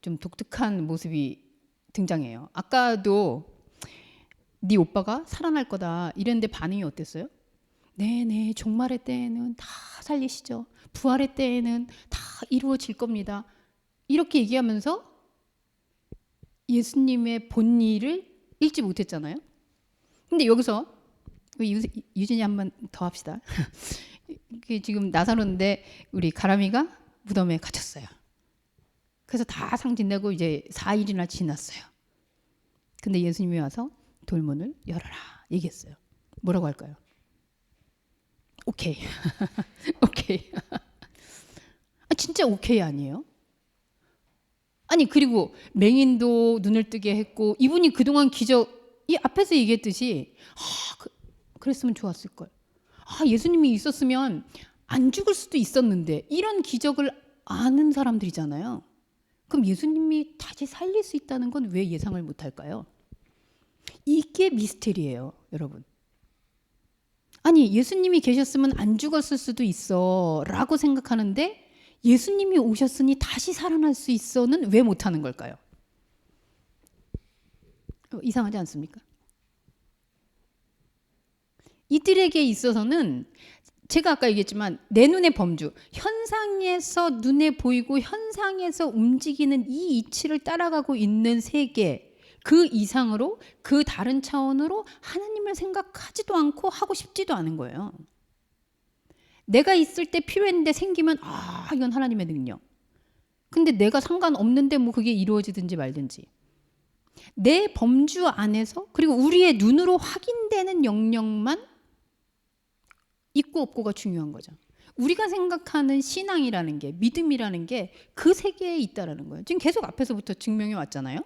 좀 독특한 모습이 등장해요. 아까도 네 오빠가 살아날 거다 이랬는데 반응이 어땠어요? 네네, 종말의 때에는 다 살리시죠. 부활의 때에는 다 이루어질 겁니다. 이렇게 얘기하면서 예수님의 본의를 읽지 못했잖아요. 근데 여기서 유진이 한번 더 합시다. 지금 나사로인데 우리 가람이가 무덤에 갇혔어요. 그래서 다 상진되고 이제 4일이나 지났어요. 근데 예수님이 와서 돌문을 열어라 얘기했어요. 뭐라고 할까요? 오케이. 오케이. 진짜 오케이 아니에요? 아니 그리고 맹인도 눈을 뜨게 했고 이분이 그동안 기적 이 앞에서 얘기했듯이 그랬으면 좋았을걸. 예수님이 있었으면 안 죽을 수도 있었는데 이런 기적을 아는 사람들이잖아요. 그럼 예수님이 다시 살릴 수 있다는 건 왜 예상을 못할까요? 이게 미스테리예요, 여러분. 아니, 예수님이 계셨으면 안 죽었을 수도 있어 라고 생각하는데 예수님이 오셨으니 다시 살아날 수 있어는 왜 못하는 걸까요? 이상하지 않습니까? 이들에게 있어서는 제가 아까 얘기했지만 내 눈의 범주, 현상에서 눈에 보이고 현상에서 움직이는 이 이치를 따라가고 있는 세계, 그 이상으로, 그 다른 차원으로 하나님을 생각하지도 않고 하고 싶지도 않은 거예요. 내가 있을 때 필요했는데 생기면 이건 하나님의 능력. 근데 내가 상관없는데 뭐 그게 이루어지든지 말든지. 내 범주 안에서, 그리고 우리의 눈으로 확인되는 영역만 있고 없고가 중요한 거죠. 우리가 생각하는 신앙이라는 게, 믿음이라는 게 그 세계에 있다라는 거예요. 지금 계속 앞에서부터 증명해 왔잖아요.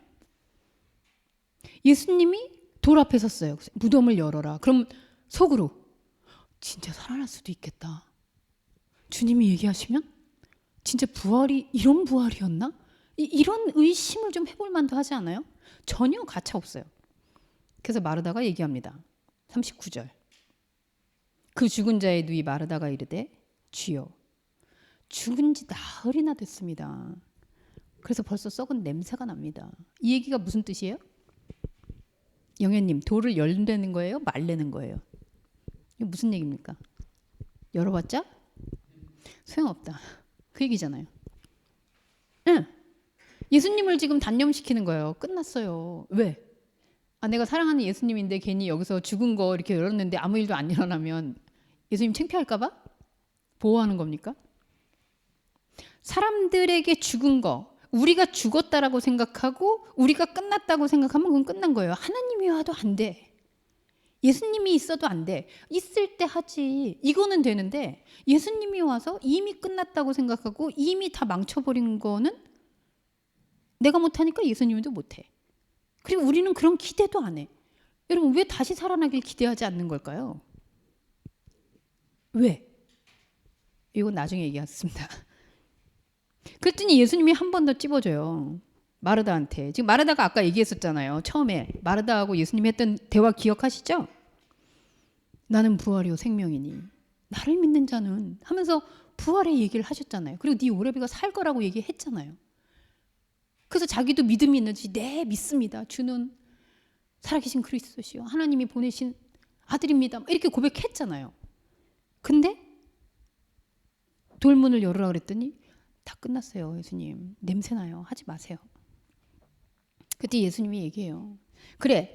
예수님이 돌 앞에 섰어요. 무덤을 열어라. 그럼 속으로 진짜 살아날 수도 있겠다. 주님이 얘기하시면 진짜 부활이 이런 부활이었나? 이런 의심을 좀 해볼 만도 하지 않아요? 전혀 가차 없어요. 그래서 마르다가 얘기합니다. 39절. 그 죽은 자의 누이 마르다가 이르되 주여 죽은 지 나흘이나 됐습니다. 그래서 벌써 썩은 냄새가 납니다. 이 얘기가 무슨 뜻이에요? 영애님, 돌을 열내는 거예요? 말내는 거예요? 이게 무슨 얘기입니까? 열어봤자 소용없다. 그 얘기잖아요. 응. 예수님을 지금 단념시키는 거예요. 끝났어요. 왜? 내가 사랑하는 예수님인데 괜히 여기서 죽은 거 이렇게 열었는데 아무 일도 안 일어나면 예수님 창피할까 봐? 보호하는 겁니까? 사람들에게 죽은 거, 우리가 죽었다라고 생각하고 우리가 끝났다고 생각하면 그건 끝난 거예요. 하나님이 와도 안 돼. 예수님이 있어도 안 돼. 있을 때 하지. 이거는 되는데 예수님이 와서 이미 끝났다고 생각하고 이미 다 망쳐버린 거는 내가 못하니까 예수님도 못해. 그리고 우리는 그런 기대도 안 해. 여러분, 왜 다시 살아나길 기대하지 않는 걸까요? 왜? 이건 나중에 얘기하겠습니다. 그랬더니 예수님이 한 번 더 찝어줘요. 마르다한테. 지금 마르다가 아까 얘기했었잖아요. 처음에 마르다하고 예수님이 했던 대화 기억하시죠? 나는 부활이요 생명이니 나를 믿는 자는 하면서 부활의 얘기를 하셨잖아요. 그리고 네 오래비가 살 거라고 얘기했잖아요. 그래서 자기도 믿음이 있는지 네 믿습니다. 주는 살아계신 그리스도시요 하나님이 보내신 아들입니다. 이렇게 고백했잖아요. 근데 돌문을 열으라 그랬더니 다 끝났어요. 예수님 냄새나요. 하지 마세요. 그때 예수님이 얘기해요. 그래,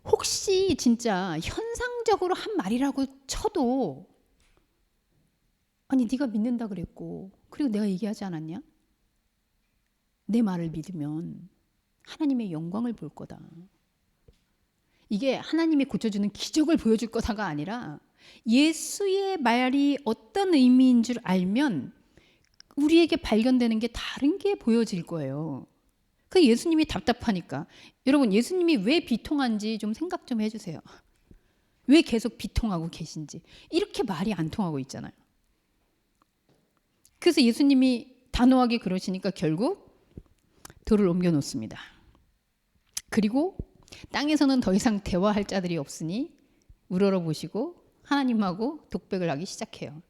혹시 진짜 현상적으로 한 말이라고 쳐도 아니 네가 믿는다 그랬고 그리고 내가 얘기하지 않았냐? 내 말을 믿으면 하나님의 영광을 볼 거다. 이게 하나님이 고쳐주는 기적을 보여줄 거다가 아니라 예수의 말이 어떤 의미인 줄 알면 우리에게 발견되는 게 다른 게 보여질 거예요. 그 예수님이 답답하니까. 여러분, 예수님이 왜 비통한지 좀 생각 좀 해주세요. 왜 계속 비통하고 계신지. 이렇게 말이 안 통하고 있잖아요. 그래서 예수님이 단호하게 그러시니까 결국 돌을 옮겨 놓습니다. 그리고 땅에서는 더 이상 대화할 자들이 없으니 우러러보시고 하나님하고 독백을 하기 시작해요.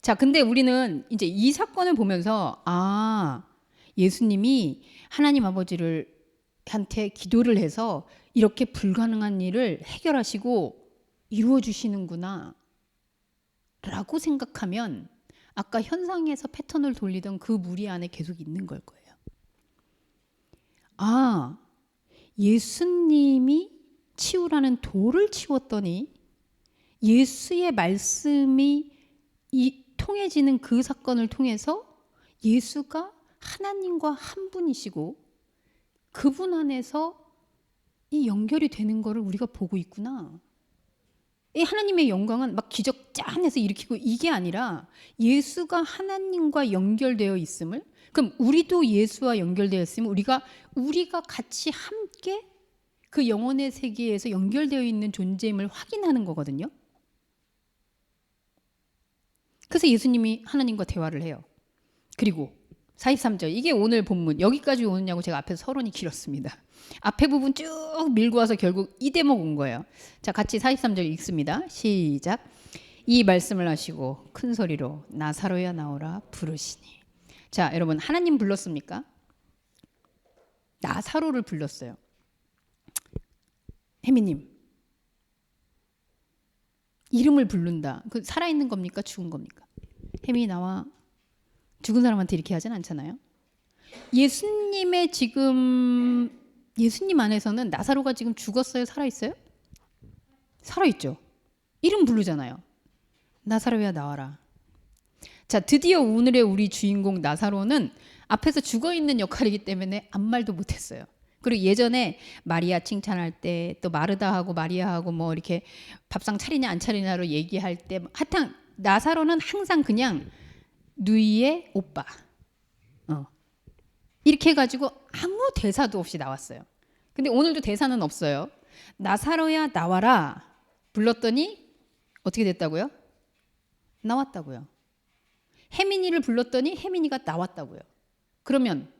자, 근데 우리는 이제 이 사건을 보면서 예수님이 하나님 아버지를 한테 기도를 해서 이렇게 불가능한 일을 해결하시고 이루어 주시는구나 라고 생각하면 아까 현상에서 패턴을 돌리던 그 무리 안에 계속 있는 걸 거예요. 예수님이 치우라는 돌을 치웠더니 예수의 말씀이 통해지는 그 사건을 통해서 예수가 하나님과 한 분이시고 그분 안에서 이 연결이 되는 거를 우리가 보고 있구나. 이 하나님의 영광은 막 기적 짠해서 일으키고 이게 아니라 예수가 하나님과 연결되어 있음을, 그럼 우리도 예수와 연결되어 있으면 우리가 같이 함께 그 영혼의 세계에서 연결되어 있는 존재임을 확인하는 거거든요. 그래서 예수님이 하나님과 대화를 해요. 그리고 43절 이게 오늘 본문 여기까지 오느냐고 제가 앞에서 서론이 길었습니다. 앞에 부분 쭉 밀고 와서 결국 이 대목 온 거예요. 자, 같이 43절 읽습니다. 시작. 이 말씀을 하시고 큰 소리로 나사로야 나오라 부르시니. 자, 여러분 하나님 불렀습니까? 나사로를 불렀어요. 혜미님 이름을 부른다. 그 살아있는 겁니까? 죽은 겁니까? 혜미 나와. 죽은 사람한테 이렇게 하진 않잖아요. 예수님의 지금 예수님 안에서는 나사로가 지금 죽었어요? 살아있어요? 살아있죠. 이름 부르잖아요. 나사로야 나와라. 자, 드디어 오늘의 우리 주인공 나사로는 앞에서 죽어있는 역할이기 때문에 아무 말도 못했어요. 그리고 예전에 마리아 칭찬할 때 또 마르다하고 마리아하고 뭐 이렇게 밥상 차리냐 안 차리냐로 얘기할 때 하여튼 나사로는 항상 그냥 누이의 오빠 이렇게 해가지고 아무 대사도 없이 나왔어요. 근데 오늘도 대사는 없어요. 나사로야 나와라 불렀더니 어떻게 됐다고요? 나왔다고요. 혜민이를 불렀더니 혜민이가 나왔다고요. 그러면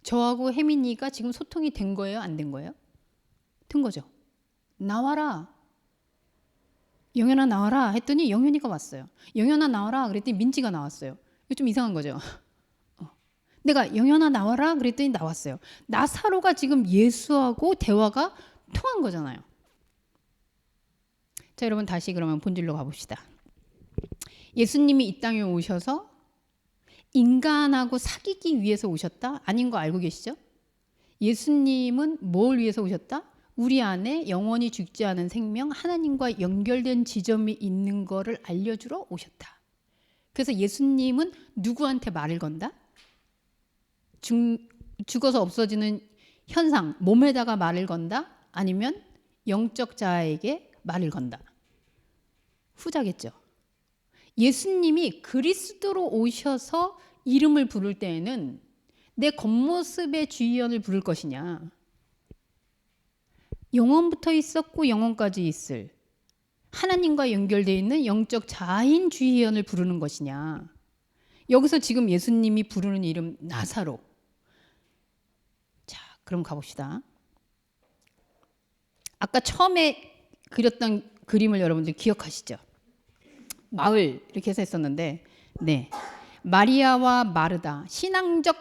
저하고 혜민이가 지금 소통이 된 거예요? 안 된 거예요? 된 거죠. 나와라. 영현아 나와라 했더니 영현이가 왔어요. 영현아 나와라 그랬더니 민지가 나왔어요. 이거 좀 이상한 거죠. 내가 영현아 나와라 그랬더니 나왔어요. 나사로가 지금 예수하고 대화가 통한 거잖아요. 자, 여러분 다시 그러면 본질로 가봅시다. 예수님이 이 땅에 오셔서 인간하고 사귀기 위해서 오셨다? 아닌 거 알고 계시죠? 예수님은 뭘 위해서 오셨다? 우리 안에 영원히 죽지 않은 생명, 하나님과 연결된 지점이 있는 거를 알려주러 오셨다. 그래서 예수님은 누구한테 말을 건다? 죽어서 없어지는 현상, 몸에다가 말을 건다? 아니면 영적 자에게 말을 건다? 후자겠죠. 예수님이 그리스도로 오셔서 이름을 부를 때에는 내 겉모습의 주의연을 부를 것이냐, 영원부터 있었고 영원까지 있을 하나님과 연결되어 있는 영적 자인 주의연을 부르는 것이냐. 여기서 지금 예수님이 부르는 이름 나사로. 자, 그럼 가봅시다. 아까 처음에 그렸던 그림을 여러분들 기억하시죠? 마을 이렇게 해서 했었는데, 네, 마리아와 마르다, 신앙적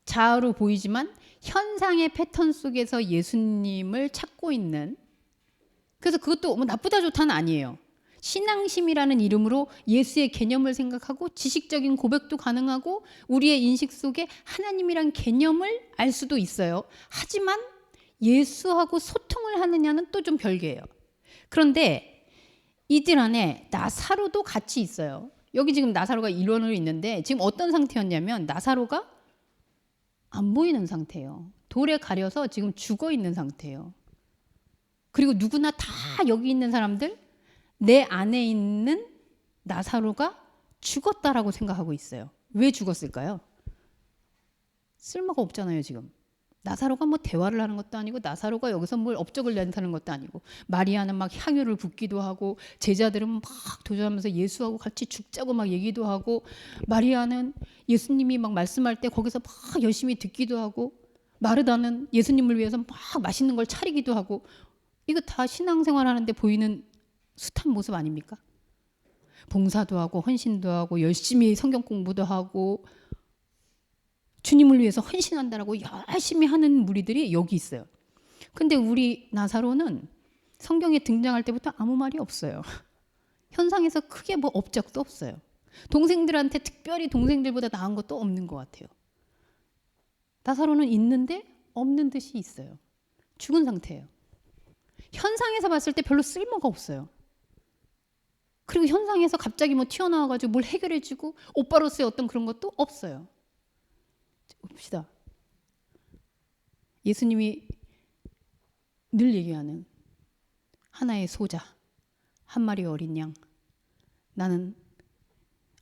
자아로 보이지만 현상의 패턴 속에서 예수님을 찾고 있는, 그래서 그것도 뭐 나쁘다 좋다는 아니에요. 신앙심이라는 이름으로 예수의 개념을 생각하고 지식적인 고백도 가능하고 우리의 인식 속에 하나님이란 개념을 알 수도 있어요. 하지만 예수하고 소통을 하느냐는 또 좀 별개예요. 그런데 이들 안에 나사로도 같이 있어요. 여기 지금 나사로가 일원으로 있는데 지금 어떤 상태였냐면 나사로가 안 보이는 상태예요. 돌에 가려서 지금 죽어 있는 상태예요. 그리고 누구나 다 여기 있는 사람들 내 안에 있는 나사로가 죽었다라고 생각하고 있어요. 왜 죽었을까요? 쓸모가 없잖아요, 지금. 나사로가 뭐 대화를 하는 것도 아니고 나사로가 여기서 뭘 업적을 낸다는 것도 아니고 마리아는 막 향유를 붓기도 하고 제자들은 막 도전하면서 예수하고 같이 죽자고 막 얘기도 하고 마리아는 예수님이 막 말씀할 때 거기서 막 열심히 듣기도 하고 마르다는 예수님을 위해서 막 맛있는 걸 차리기도 하고 이거 다 신앙생활 하는데 보이는 숱한 모습 아닙니까? 봉사도 하고 헌신도 하고 열심히 성경 공부도 하고 주님을 위해서 헌신한다라고 열심히 하는 무리들이 여기 있어요. 근데 우리 나사로는 성경에 등장할 때부터 아무 말이 없어요. 현상에서 크게 뭐 업적도 없어요. 동생들한테 특별히 동생들보다 나은 것도 없는 것 같아요. 나사로는 있는데 없는 듯이 있어요. 죽은 상태예요. 현상에서 봤을 때 별로 쓸모가 없어요. 그리고 현상에서 갑자기 뭐 튀어나와가지고 뭘 해결해주고 오빠로서의 어떤 그런 것도 없어요. 봅시다. 예수님이 늘 얘기하는 하나의 소자, 한 마리 어린 양. 나는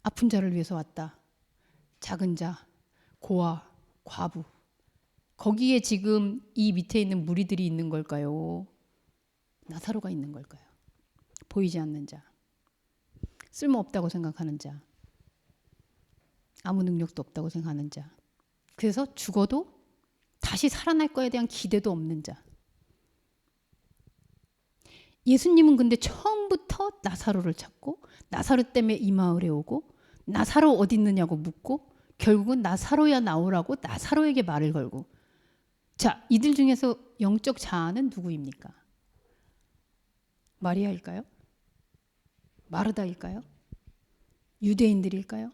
아픈 자를 위해서 왔다. 작은 자, 고아, 과부. 거기에 지금 이 밑에 있는 무리들이 있는 걸까요? 나사로가 있는 걸까요? 보이지 않는 자, 쓸모없다고 생각하는 자. 아무 능력도 없다고 생각하는 자. 그래서 죽어도 다시 살아날 거에 대한 기대도 없는 자. 예수님은 근데 처음부터 나사로를 찾고 나사로 때문에 이 마을에 오고 나사로 어디 있느냐고 묻고 결국은 나사로야 나오라고 나사로에게 말을 걸고. 자, 이들 중에서 영적 자아는 누구입니까? 마리아일까요? 마르다일까요? 유대인들일까요?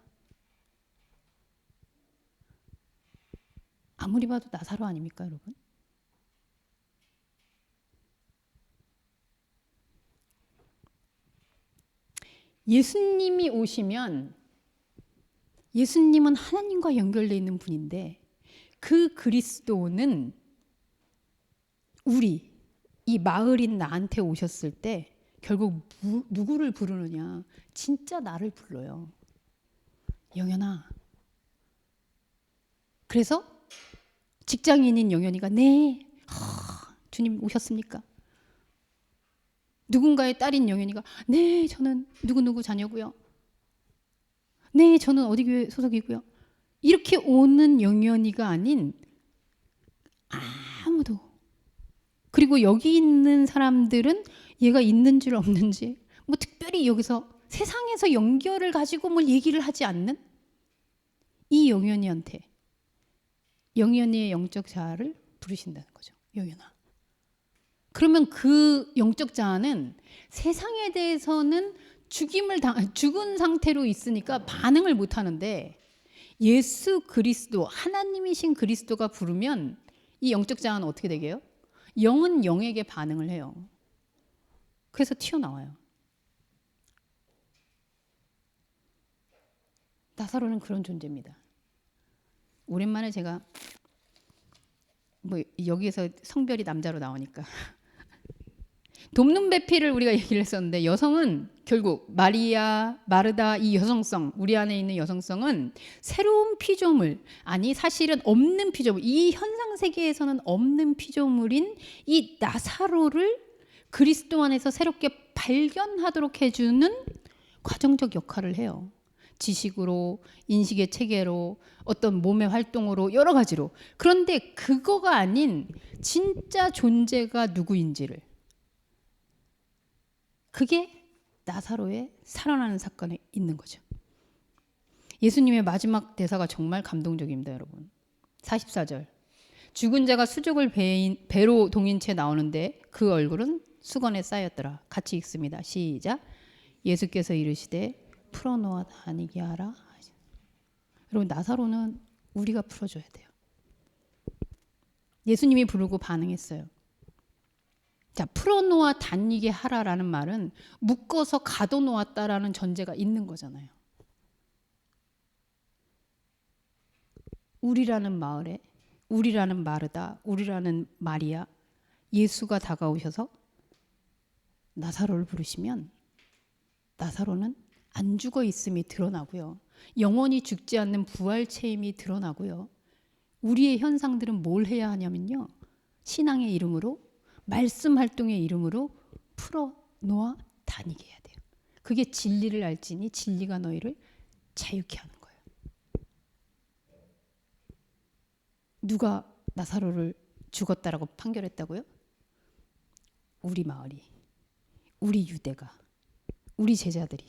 아무리 봐도 나사로 아닙니까, 여러분? 예수님이 오시면 예수님은 하나님과 연결되어 있는 분인데 그 그리스도는 우리 이 마을인 나한테 오셨을 때 결국 누구를 부르느냐? 진짜 나를 불러요. 영현아. 그래서 직장인인 영현이가 네, 주님 오셨습니까? 누군가의 딸인 영현이가 네, 저는 누구누구 자녀고요. 네, 저는 어디 교회 소속이고요. 이렇게 오는 영현이가 아닌 아무도. 그리고 여기 있는 사람들은 얘가 있는지 없는지 뭐 특별히 여기서 세상에서 연결을 가지고 뭘 얘기를 하지 않는 이 영현이한테 영현이의 영적 자아를 부르신다는 거죠. 영현아. 그러면 그 영적 자아는 세상에 대해서는 죽은 상태로 있으니까 반응을 못 하는데 예수 그리스도, 하나님이신 그리스도가 부르면 이 영적 자아는 어떻게 되게요? 영은 영에게 반응을 해요. 그래서 튀어나와요. 나사로는 그런 존재입니다. 오랜만에 제가 뭐 여기에서 성별이 남자로 나오니까 돕는 배필을 우리가 얘기를 했었는데 여성은 결국 마리아, 마르다 이 여성성, 우리 안에 있는 여성성은 새로운 피조물, 아니 사실은 없는 피조물, 이 현상 세계에서는 없는 피조물인 이 나사로를 그리스도 안에서 새롭게 발견하도록 해주는 과정적 역할을 해요. 지식으로, 인식의 체계로, 어떤 몸의 활동으로, 여러 가지로. 그런데 그거가 아닌 진짜 존재가 누구인지를, 그게 나사로의 살아나는 사건에 있는 거죠. 예수님의 마지막 대사가 정말 감동적입니다, 여러분. 44절. 죽은 자가 수족을 배로 동인 채 나오는데 그 얼굴은 수건에 쌓였더라. 같이 읽습니다. 시작. 예수께서 이르시되 풀어놓아 다니게 하라. 여러분, 나사로는 우리가 풀어줘야 돼요. 예수님이 부르고 반응했어요. 자, 풀어놓아 다니게 하라라는 말은 묶어서 가둬놓았다라는 전제가 있는 거잖아요. 우리라는 마을에, 우리라는 마르다, 우리라는 마리아, 예수가 다가오셔서 나사로를 부르시면 나사로는 안 죽어 있음이 드러나고요. 영원히 죽지 않는 부활체임이 드러나고요. 우리의 현상들은 뭘 해야 하냐면요. 신앙의 이름으로, 말씀 활동의 이름으로 풀어놓아 다니게 해야 돼요. 그게 진리를 알지니 진리가 너희를 자유케 하는 거예요. 누가 나사로를 죽었다라고 판결했다고요? 우리 마을이, 우리 유대가, 우리 제자들이,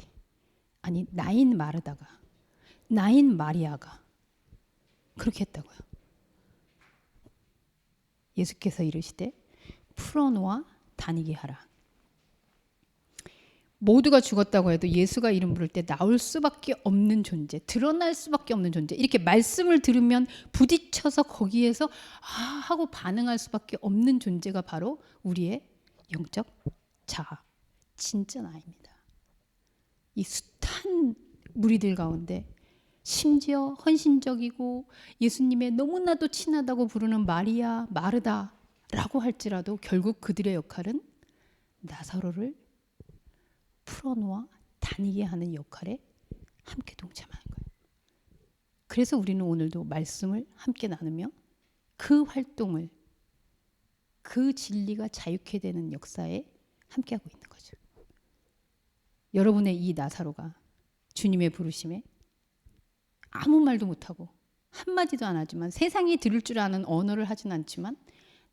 아니 나인 마르다가, 나인 마리아가 그렇게 했다고요. 예수께서 이르시되 풀어놓아 다니게 하라. 모두가 죽었다고 해도 예수가 이름 부를 때 나올 수밖에 없는 존재, 드러날 수밖에 없는 존재, 이렇게 말씀을 들으면 부딪혀서 거기에서 하고 반응할 수밖에 없는 존재가 바로 우리의 영적 자아, 진짜 나입니다. 이 숱한 무리들 가운데 심지어 헌신적이고 예수님의 너무나도 친하다고 부르는 마리아, 마르다라고 할지라도 결국 그들의 역할은 나사로를 풀어놓아 다니게 하는 역할에 함께 동참하는 거예요. 그래서 우리는 오늘도 말씀을 함께 나누며 그 활동을, 그 진리가 자유케 되는 역사에 함께하고 있는 거죠. 여러분의 이 나사로가 주님의 부르심에 아무 말도 못하고 한마디도 안 하지만 세상이 들을 줄 아는 언어를 하진 않지만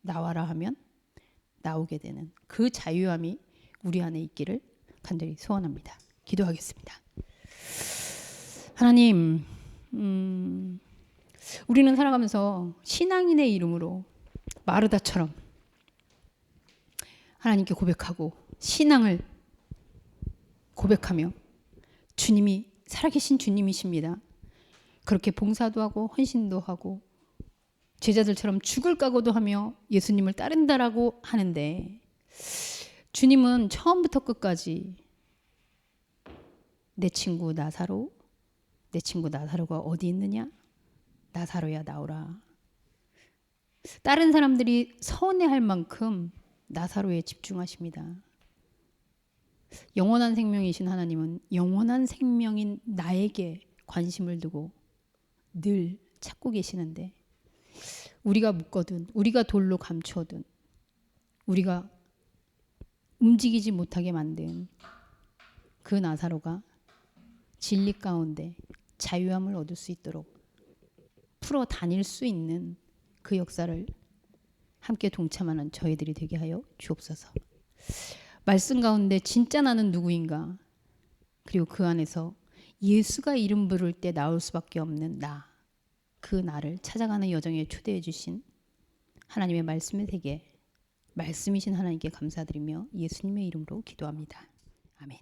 나와라 하면 나오게 되는 그 자유함이 우리 안에 있기를 간절히 소원합니다. 기도하겠습니다. 하나님, 우리는 살아가면서 신앙인의 이름으로 마르다처럼 하나님께 고백하고 신앙을 고백하며 주님이 살아계신 주님이십니다. 그렇게 봉사도 하고 헌신도 하고 제자들처럼 죽을 각오도 하며 예수님을 따른다라고 하는데 주님은 처음부터 끝까지 내 친구 나사로가 어디 있느냐? 나사로야 나오라. 다른 사람들이 서운해할 만큼 나사로에 집중하십니다. 영원한 생명이신 하나님은 영원한 생명인 나에게 관심을 두고 늘 찾고 계시는데 우리가 묶거든 우리가 돌로 감추어든 우리가 움직이지 못하게 만든 그 나사로가 진리 가운데 자유함을 얻을 수 있도록 풀어 다닐 수 있는 그 역사를 함께 동참하는 저희들이 되게 하여 주옵소서. 말씀 가운데 진짜 나는 누구인가, 그리고 그 안에서 예수가 이름 부를 때 나올 수밖에 없는 나, 그 나를 찾아가는 여정에 초대해 주신 하나님의 말씀의 세계, 말씀이신 하나님께 감사드리며 예수님의 이름으로 기도합니다. 아멘.